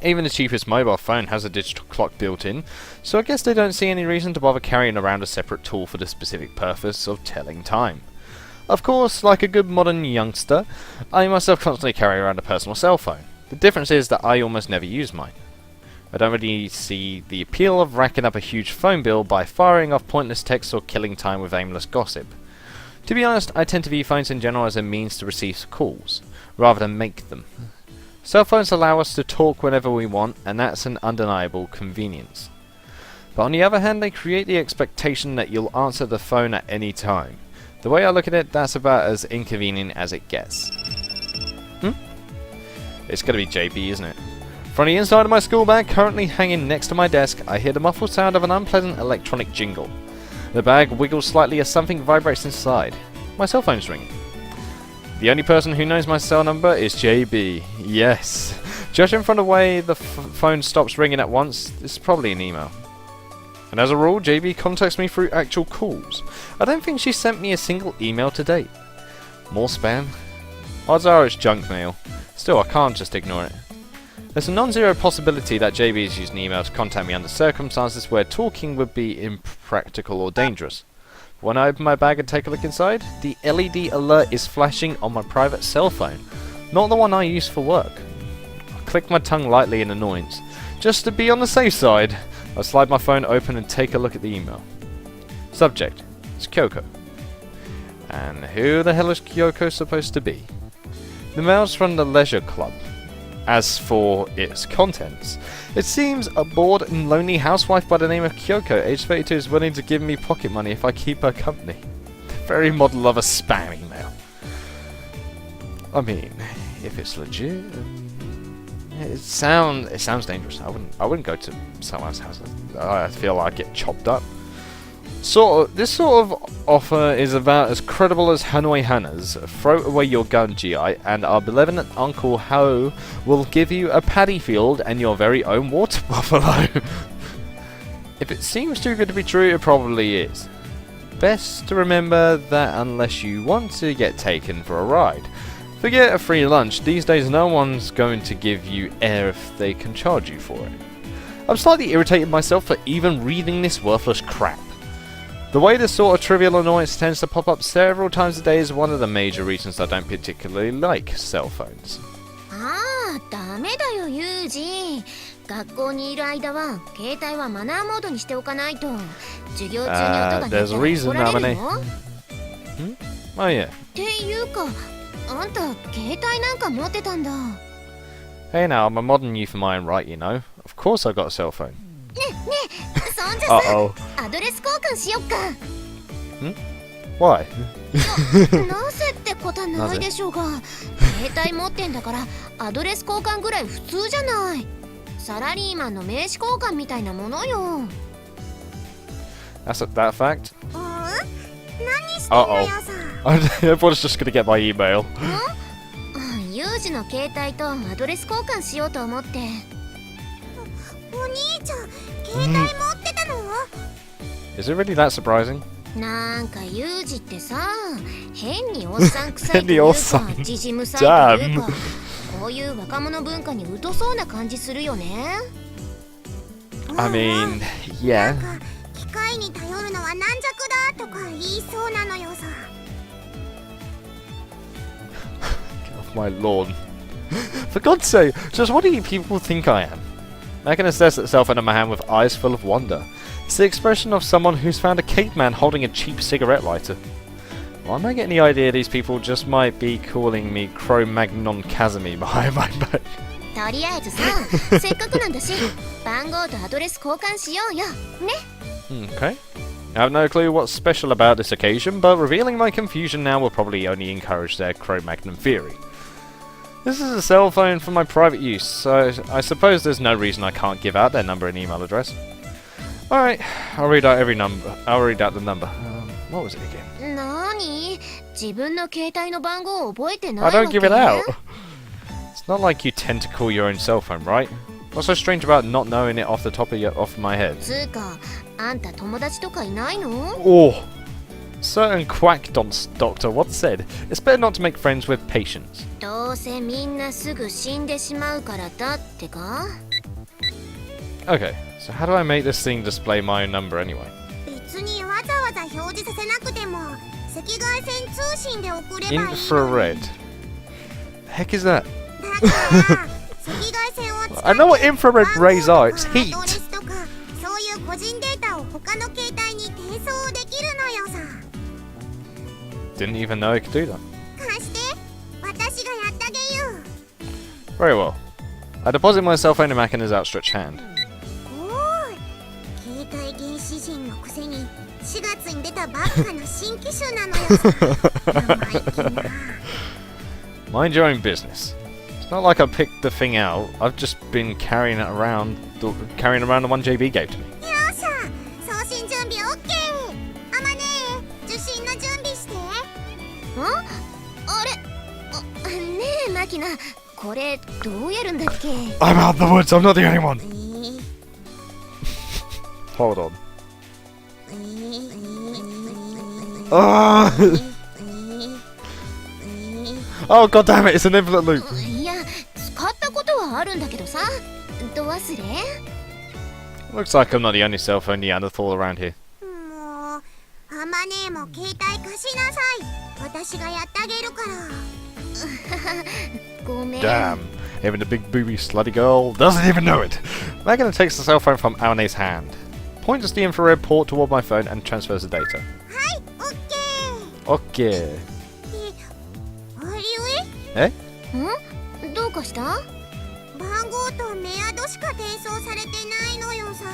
Even the cheapest mobile phone has a digital clock built in, so I guess they don't see any reason to bother carrying around a separate tool for the specific purpose of telling time. Of course, like a good modern youngster, I myself constantly carry around a personal cell phone. The difference is that I almost never use mine. I don't really see the appeal of racking up a huge phone bill by firing off pointless texts or killing time with aimless gossip. To be honest, I tend to view phones in general as a means to receive calls, rather than make them. Cell phones allow us to talk whenever we want, and that's an undeniable convenience. But on the other hand, they create the expectation that you'll answer the phone at any time. The way I look at it, that's about as inconvenient as it gets. It's gonna be JB, isn't it? From the inside of my school bag, currently hanging next to my desk, I hear the muffled sound of an unpleasant electronic jingle. The bag wiggles slightly as something vibrates inside. My cell phone's ringing. The only person who knows my cell number is JB. Yes. Judging from the way the phone stops ringing at once, it's probably an email. And as a rule, JB contacts me through actual calls. I don't think she sent me a single email to date. More spam? Odds are it's junk mail. Still, I can't just ignore it. There's a non-zero possibility that JB is using email to contact me under circumstances where talking would be impractical or dangerous. When I open my bag and take a look inside, the LED alert is flashing on my private cell phone, not the one I use for work. I click my tongue lightly in annoyance. Just to be on the safe side, I slide my phone open and take a look at the email. Subject: it's Kyoko. And who the hell is Kyoko supposed to be? The mail's from the leisure club. As for its contents, it seems a bored and lonely housewife by the name of Kyoko, age 32, is willing to give me pocket money if I keep her company. Very model of a spam email. I mean, if it's legit, it sounds dangerous. I wouldn't go to someone's house. I feel like I'd get chopped up. This sort of offer is about as credible as Hanoi Hannah's "Throw away your gun, GI, and our benevolent Uncle Ho will give you a paddy field and your very own water buffalo." If it seems too good to be true, it probably is. Best to remember that unless you want to get taken for a ride. Forget a free lunch, these days no one's going to give you air if they can charge you for it. I'm slightly irritated myself for even reading this worthless crap. The way this sort of trivial annoyance tends to pop up several times a day is one of the major reasons I don't particularly like cell phones. ダメだよユージ。学校にいる間は携帯はマナーモードにしておかないと授業中に音が鳴ったら怒られるよ。Oh yeah. っていうか、あんた携帯なんか持ってたんだ。Hey now, I'm a modern youth of mine, right? You know. Of course I got a cell phone. ねえ、そんじゃさ、アドレス交換しよっか。Why? なぜってことはないでしょうが、携帯持ってんだからアドレス交換ぐらい普通じゃない。サラリーマンの名刺交換みたいなものよ。That's that fact? 何してんのよさ。I thought it's just gonna get my email. ユージの携帯とアドレス交換しようと思って。お兄ちゃん、携帯持ってたの？ Is it really that surprising? なんかユージってさ、変におっさん臭いというか、じじむさいというか、こういう若者文化に疎そうな感じするよね。I mean, yeah. なんか機械に頼るのは軟弱だとか言いそうなのよさ。Get off my lawn. For God's sake, just what do you people think I am? I can assess itself in a man with eyes full of wonder. It's the expression of someone who's found a caveman holding a cheap cigarette lighter. Why am I getting the idea these people just might be calling me Cro-Magnon Casimir behind my back? とりあえずさ、せっかくなんだし、番号とアドレス交換しようよ。ね。Okay. I have no clue what's special about this occasion, but revealing my confusion now will probably only encourage their Cro-Magnon theory. This is a cell phone for my private use, so I suppose there's no reason I can't give out their number and email address. Alright, I'll read out the number. What was it again? 何？自分の携帯の番号を覚えてない I わ don't け？ give it out. It's not like you tend to call your own cell phone, right? What's so strange about not knowing it off the top of my head? つうか、あんた友達とかいないの？ Oh! Certain quack doctor once said, it's better not to make friends with patients. どうせみんなすぐ死んでしまうからだってか？ Okay, so how do I make this thing display my number anyway? 別にわざわざ表示させなくても赤外線通信で送ればいい。 Infrared. The heck is that? だから赤外線を使って I know what infrared rays are, it's heat. アドレスとかそういう個人データを他の携帯に転送できるのよさ。 Didn't even know I could do that. 貸して、私がやってあげよう。 Very well. I deposit my cell phone in Makina's outstretched hand. おーい、携帯原始人のくせに4月に出たばっかの新機種なのよさ。生意気な。 Mind your own business. It's not like I picked the thing out. I've just been carrying around the one JB gave to me. よっしゃ、送信準備 OK。あまね、受信の準備して。あれ、キナ、これどうやるんだっけ？ I'm out of the woods, I'm not the only one! Hold on. Oh god damn it, it's an infinite loop! いや、使ったことはあるんだけどさ。ど忘れ？ Looks like I'm not the only cell phone Neanderthal around here. もう、あまねえも携帯貸しなさい。私がやってあげるから。ごめん。 Damn, even the big booby slutty girl doesn't even know it! Megan takes the cell phone from Amane's hand, points the infrared port toward my phone and transfers the data. はい、オッケー。 Okay. あれえ？ん？どうかした？番号とメアドしか転送されてないのよさ。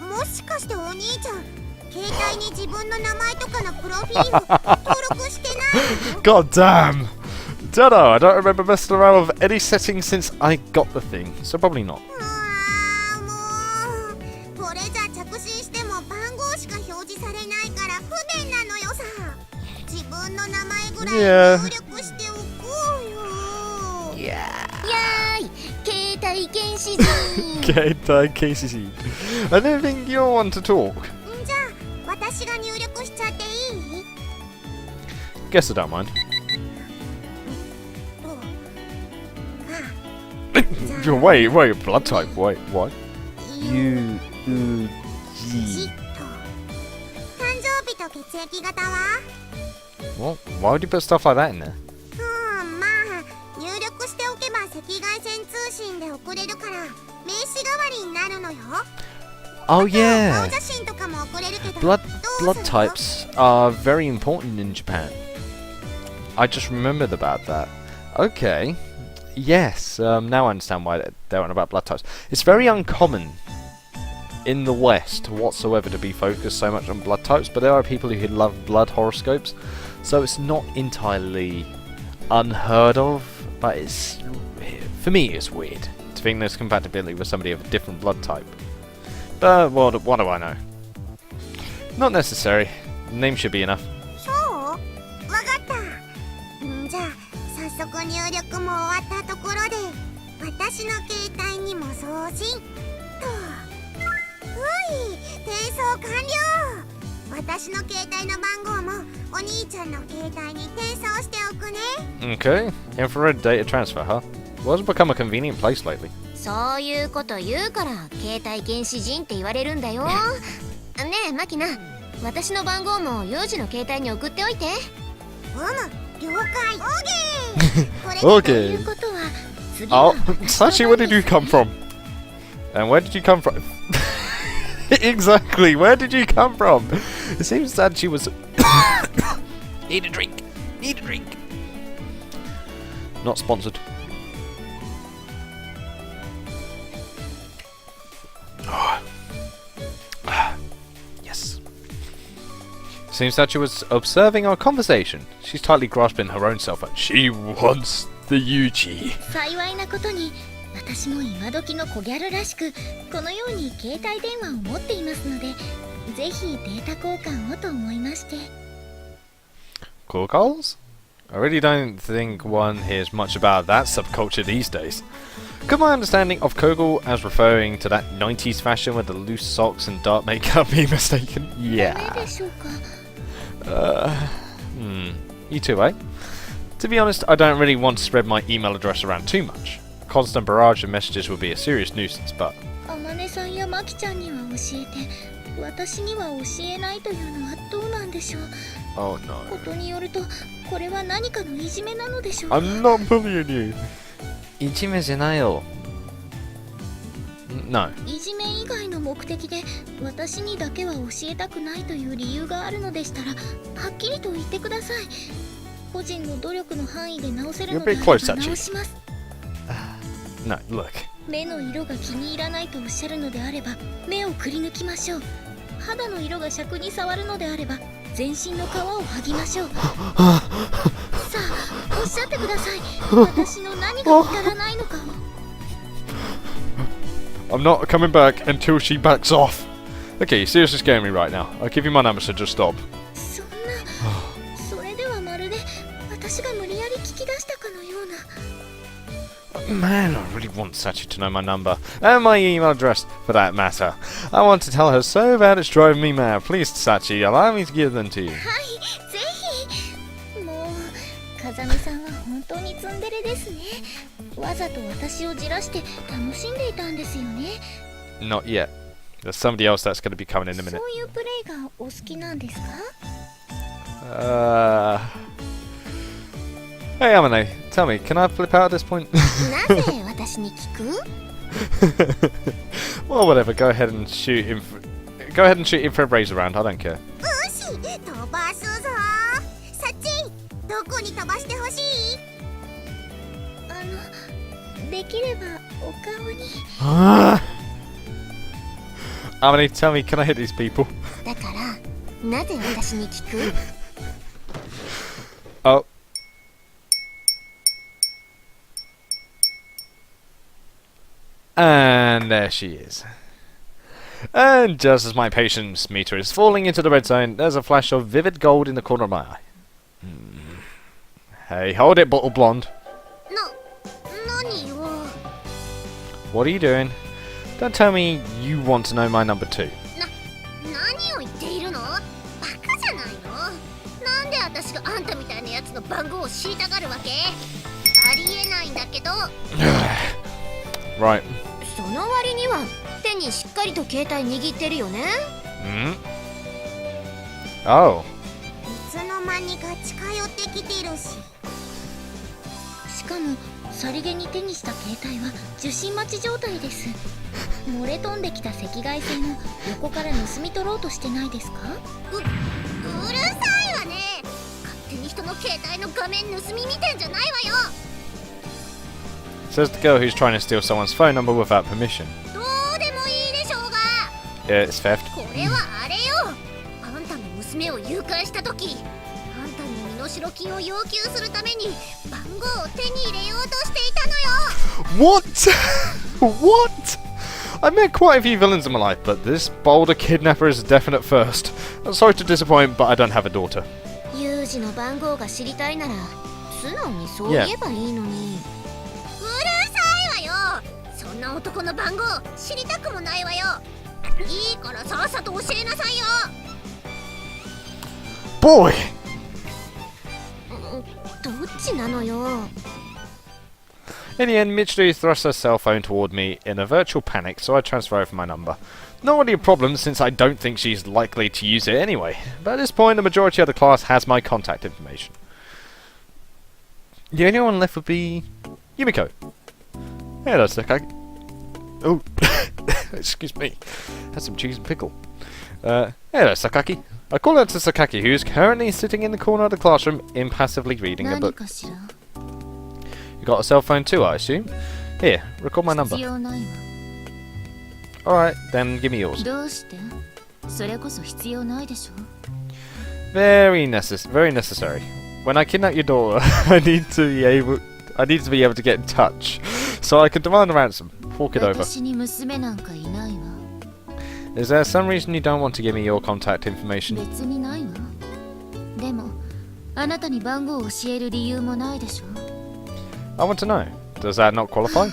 もしかしてお兄ちゃん、携帯に自分の名前とかのプロフィール登録してないの？ God damn! Don't know, I don't remember messing around with any settings since I got the thing, so probably not. もうこれじゃ着信しても番号しか表示されないから不便なのよさ。自分の名前ぐらい入力しておこうよ。やーい、携帯検視人。携帯検視人。I don't think you want to talk. じゃあ私が入力しちゃっていい？ Guess I don't mind. Wait, blood type, wait, what? U, U, G. 誕生日と血液型は？ What? Why would you put stuff like that in there? まあ入力しておけば赤外線通信で送れるから名刺代わりになるのよ。 Oh yeah! 顔写真とかも送れるけど Blood どうするの？ types are very important in Japan. I just remembered about that. Okay. Yes, now I understand why they're on about blood types. It's very uncommon in the West whatsoever to be focused so much on blood types, but there are people who love blood horoscopes, so it's not entirely unheard of, but it's, for me, it's weird to think there's compatibility with somebody of a different blood type. But what do I know? Not necessary. Name should be enough. そう？わかった。じゃあ早速入力も終わったところで私の携帯にも送信と。転送完了。私の携帯の番号もお兄ちゃんの携帯に転送しておくね。 Okay, infrared data transfer, huh? Well, it's become a convenient place lately. そういうこと言うから携帯原始人って言われるんだよ。ねえマキナ、私の番号も幼児の携帯に送っておいて。了解。Okay. Oh, Sachi, where did you come from? And where did you come from? Exactly, where did you come from? It seems that she was... Need a drink. Not sponsored. Yes. Seems that she was observing our conversation. She's tightly grasping her own self and she wants the Yuuchi. 幸いなことに私も今時の小ギャルらしくこのように携帯電話を持っていますのでぜひデータ交換をと思いまして。 Cool calls? I really don't think one hears much about that subculture these days. Could my understanding of Kogel as referring to that 90s fashion with the loose socks and dark makeup be mistaken? Yeah. You too, eh? To be honest, I don't really want to spread my email address around too much. A constant barrage of messages would be a serious nuisance, but... あまねさんやマキちゃんには教えて私には教えないというのはどうなんでしょう。 Oh no. ことによるとこれは何かのいじめなのでしょうか。 I'm not bullying you. いじめじゃないよ。No. いじめ以外の目的で私にだけは教えたくないという理由があるのでしたらはっきりと言ってください。個人の努力の範囲で直せるのであれば直します。 No, look. 目の色が気に入らないとおっしゃるのであれば目をくり抜きましょう。肌の色が尺に触るのであれば全身の皮を剥ぎましょう。さあおっしゃってください。私の何が至らないのかを。 I'm not coming back until she backs off. Okay, you're seriously scaring me right now. I'll give you my number, so just stop. そんなそれではまるで私が無理やり聞き出したかのよ Man, I really want Sachi to know my number. And my email address, for that matter. I want to tell her so bad it's driving me mad. Please, Sachi, allow me to give them to you. はいぜひもう風見さんは本当にツンデレですねわざと私をじらして楽しんでいたんですよね Not yet. There's somebody else that's going to be coming in a minute. そういうプレイがお好きなんですか Hey, Amane, tell me, can I flip out at this point? なぜ私に聞く Well, whatever. Go ahead and shoot him. Go ahead and shoot him for a razor round. I don't care. よし飛ばすぞサッチどこに飛ばしてほしいできればお顔に Amane, tell me, can I hit these people? だからなぜ私に聞く Oh. And there she is. And just as my patience meter is falling into the red zone, there's a flash of vivid gold in the corner of my eye. Hey, hold it, bottle blonde. What are you doing? Don't tell me you want to know my number 2. 何を言っているのバカじゃないのなんで私があんたみたいなやつの番号を知りたがるわけありえないんだけど Right. その割には手にしっかりと携帯握ってるよね Oh. いつの間にか近寄ってきてるししかもさりげに手にした携帯は受信待ち状態です漏れ飛んできた赤外線を横から盗み取ろうとしてないですかうるさいわね勝手に人の携帯の画面盗み見てんじゃないわよ Says the girl who's trying to steal someone's phone number without permission. どうでもいいでしょうが Yeah, it's theft. これはあれよあんたの娘を誘拐した時あんたに身代金を要求するために番号を手に入れようとしていたのよ What? What? I met quite a few villains in my life, but this boulder kidnapper is a definite first. I'm sorry to disappoint, but I don't have a daughter. ユージの番号が知りたいなら素直にそう言えばいいのに、うるさいわよそんな男の番号知りたくもないわよいいからさっさと教えなさいよ Boy! どっちなのよ In the end, Michiru thrusts her cell phone toward me in a virtual panic, so I transfer over my number. Not really a problem, since I don't think she's likely to use it anyway. But at this point, the majority of the class has my contact information. The only one left would be Yumiko. Hello, Sakaki. Oh, excuse me. Had some cheese and pickle. Hello, Sakaki. I call out to Sakaki, who is currently sitting in the corner of the classroom, impassively reading a book. You got a cell phone too, I assume? Here, record my number. Alright, then give me yours. Very necessary. When I kidnap your daughter, I need to be able to get in touch, so I can demand a ransom. Fork it over. Is there some reason you don't want to give me your contact information? I want to know. Does that not qualify?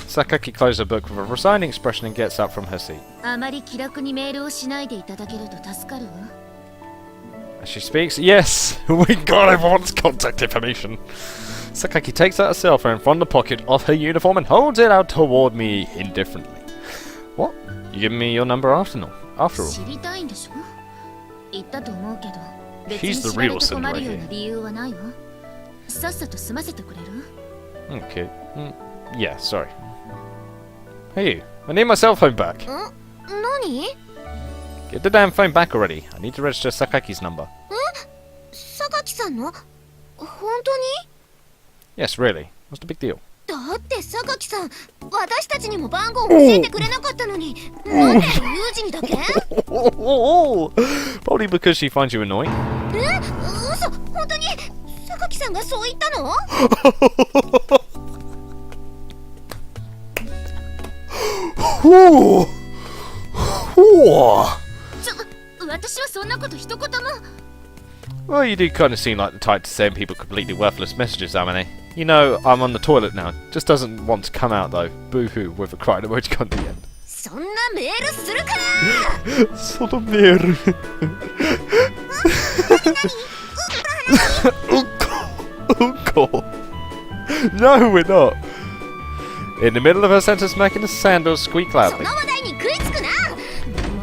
Sakaki closes her book with a resigned expression and gets up from her seat. As she speaks, yes! We got everyone's contact information! Sakaki takes out a cell phone from the pocket of her uniform and holds it out toward me indifferently. What? You giving me your number after all? She's the real Cinderella here. Okay. Yeah, sorry. Hey you, I need my cell phone back. Get the damn phone back already. I need to register Sakaki's number. Yes, really. What's the big deal? Probably because she finds you annoying. Well, you do kind of seem like the type to send people completely worthless messages, Amane. You know, I'm on the toilet now. Just doesn't want to come out though. Boo-hoo with a crying emoji at the end. そんなメールするかそのメールうんこ No, we're not. In the middle of her sentence, making a sandals squeak そ loudly. の話題に食いつくな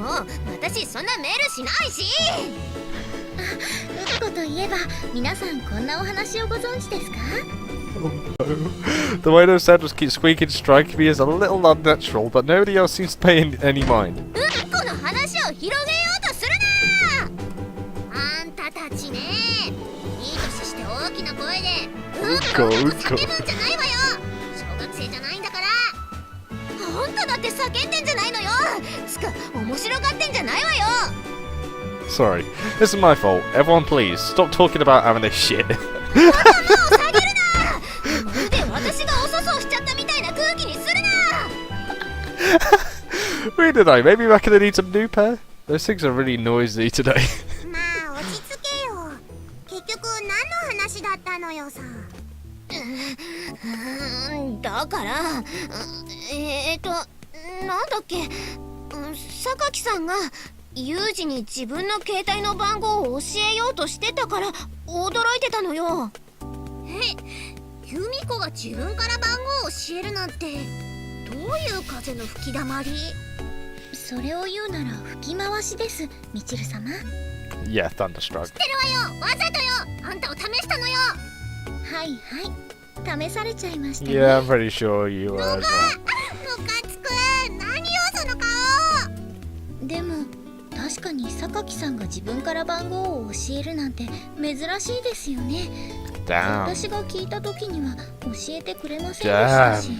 もう私そんなメールしないしうんこといえば皆さんこんなお話をご存知ですか Oh no. The way those sandals keep squeaking striking me as a little unnatural, but nobody else seems to pay any mind. うんこの話を広げようとするなあんたたちねいい年して大きな声でうんこ叫ぶんじゃないわよ小学生じゃないんだからあんただって叫んでんじゃないのよつか面白がってんじゃないわよ Sorry, this is my fault. Everyone please, stop talking about having this shit. 頭を下げるなまるで私がおそそしちゃったみたいな空気にするな Where did I? Maybe we're gonna need some new pair? Those things are really noisy today. まあ落ち着けよ結局何の話だったのよさだからなんだっけ榊さんがユージに自分の携帯の番号を教えようとしてたから驚いてたのよユミコが自分から番号を教えるなんてどういう風の吹きだまりそれを言うなら吹き回しですみちる様 Yeah, Thunderstruck. 知ってるわよわざとよあんたを試したのよはいはい試されちゃいましたね Yeah, I'm pretty sure you were as well. ムカつく何よその顔でも確かに榊さんが自分から番号を教えるなんて珍しいですよね Damn. 私が聞いた時には教えてくれませんでしたし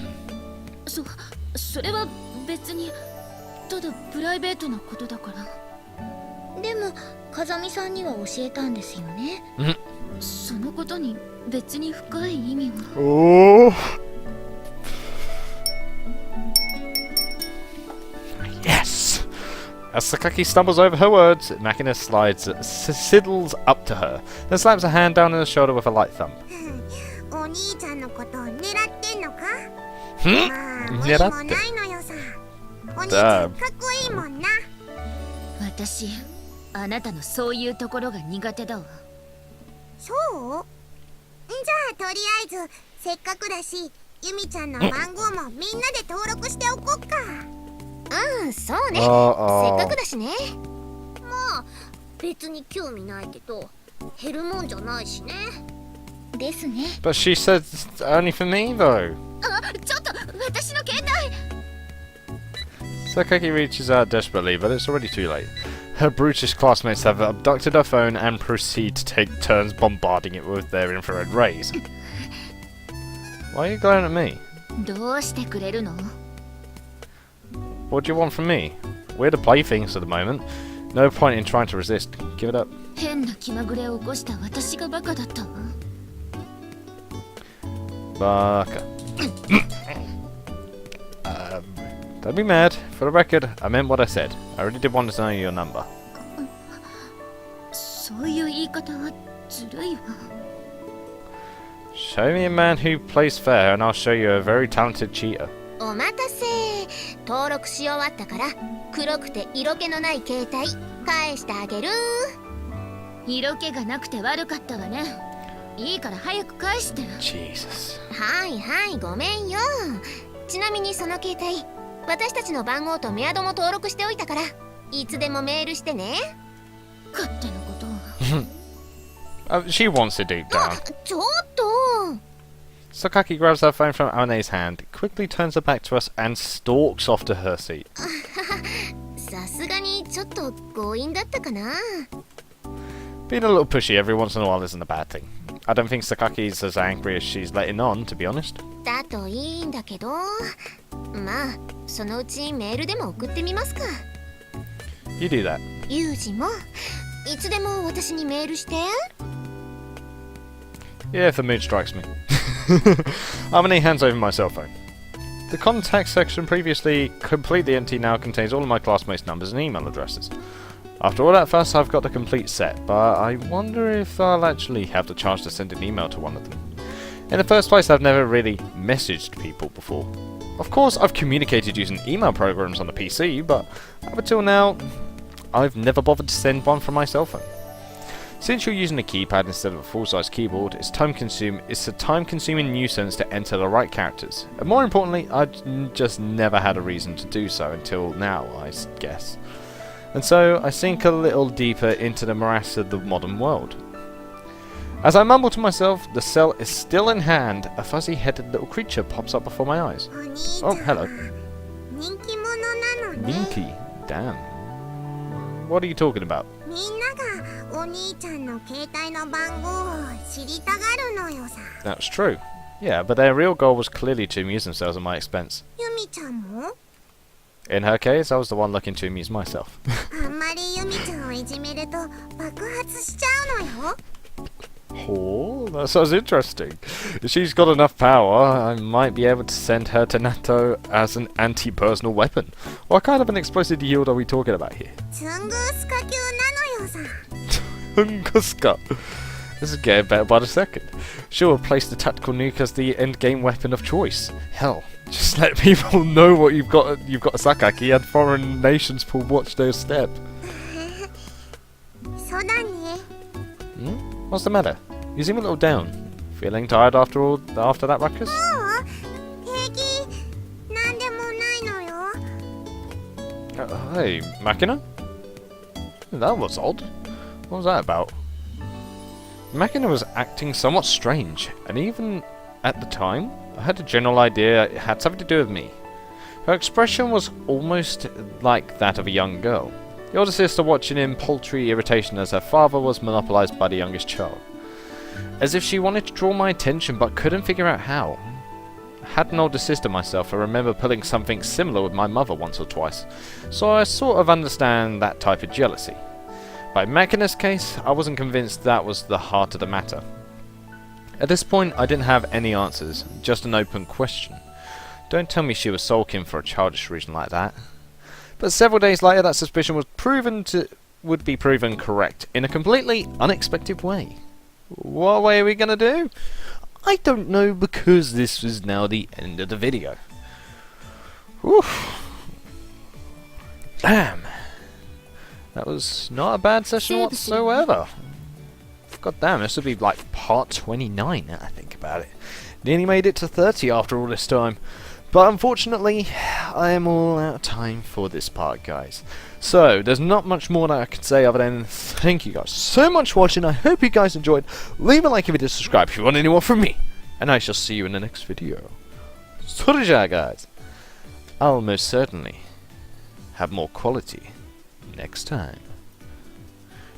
それは別にただプライベートなことだからでも風見さんには教えたんですよねそのことに別に深い意味は Oh. Yes! As Sakaki stumbles over her words, Makina sidles up to her, then slaps a hand down on the shoulder with a light thump. お兄ちゃんのことを狙ってんのか Hmm? まあ無理もないのよさお兄ちゃんかっこいいもんな私あなたのそういうところが苦手だわそうじゃあとりあえずせっかくだしユミちゃんの番号もみんなで登録しておこっかそうねせっかくだしねまあ別に興味ないけど減るもんじゃないしねですね But she said only for me, though. ちょっと私の携帯 Sakaki reaches out desperately, but it's already too late. Her brutish classmates have abducted her phone and proceed to take turns bombarding it with their infrared rays. Why are you glaring at me? どうしてくれるの What do you want from me? We're the playthings at the moment. No point in trying to resist. Give it up. 変な気まぐれを起こした私がバカだったわ Baka. Don't be mad. For the record, I meant what I said. I really did want to know your number. そういう言い方はずるいわ Show me a man who plays fair and I'll show you a very talented cheater. お待たせ登録し終わったから黒くて色気のない携帯返してあげる色気がなくて悪かったわねいいから早く返して Jesus. はいはいごめんよちなみにその携帯私たちの番号とメアドも登録しておいたからいつでもメールしてね勝手なことを She wants to deep down. ちょっと Sakaki grabs her phone from Aone's hand, quickly turns her back to us, and stalks off to her seat. さすがにちょっと強引だったかな Being a little pushy every once in a while isn't a bad thing. I don't think Sakaki's as angry as she's letting on, to be honest. だといいんだけどまあそのうちメールでも送ってみますか You do that. ユージもいつでも私にメールして Yeah, if the mood strikes me. Amane hands over my cell phone. The contact section, previously completely empty, now contains all of my classmates' numbers and email addresses. After all that fuss, I've got the complete set, but I wonder if I'll actually have the chance to send an email to one of them. In the first place, I've never really messaged people before. Of course, I've communicated using email programs on the PC, but up until now, I've never bothered to send one from my cell phone. Since you're using a keypad instead of a full-size keyboard, it's a time-consuming nuisance to enter the right characters. And more importantly, I've just never had a reason to do so until now, I guess. And so, I sink a little deeper into the morass of the modern world. As I mumble to myself, the cell is still in hand, a fuzzy-headed little creature pops up before my eyes. Oh, hello. Ninky? Damn. What are you talking about? That's true. Yeah, but their real goal was clearly to amuse themselves at my expense. In her case, I was the one looking to amuse myself. Oh, that sounds interesting. If she's got enough power, I might be able to send her to NATO as an anti-personal weapon. What kind of an explosive yield are we talking about here? Tunguska. This is getting better by the second. She'll replace the tactical nuke as the endgame weapon of choice. Hell, just let people know what you've got a Sakaki, and foreign nations will watch their step. What's the matter? You seem a little down. Feeling tired after that ruckus? Hey, Machina? That was odd. What was that about? Machina was acting somewhat strange, and even at the time, I had a general idea it had something to do with me. Her expression was almost like that of a young girl. The older sister watching in paltry irritation as her father was monopolized by the youngest child. As if she wanted to draw my attention but couldn't figure out how. I had an older sister myself. I remember pulling something similar with my mother once or twice, so I sort of understand that type of jealousy. By Machina's case, I wasn't convinced that was the heart of the matter. At this point, I didn't have any answers, just an open question. Don't tell me she was sulking for a childish reason like that. But several days later, that suspicion would be proven correct in a completely unexpected way. What way are we gonna do? I don't know, because this is now the end of the video. Oof. Damn. That was not a bad session whatsoever. God damn, this would be like part 29 now I think about it. Nearly made it to 30 after all this time. But unfortunately, I am all out of time for this part, guys. So, there's not much more that I can say other than thank you guys so much for watching. I hope you guys enjoyed. Leave a like if you did, subscribe if you want any more from me. And I shall see you in the next video. Sorja, guys. I'll most certainly have more quality next time.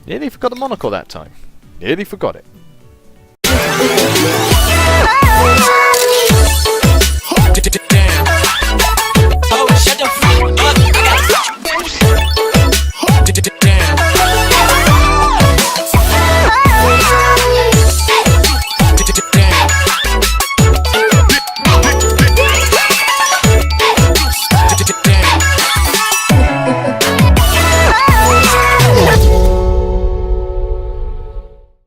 Nearly forgot the monocle that time. Nearly forgot it.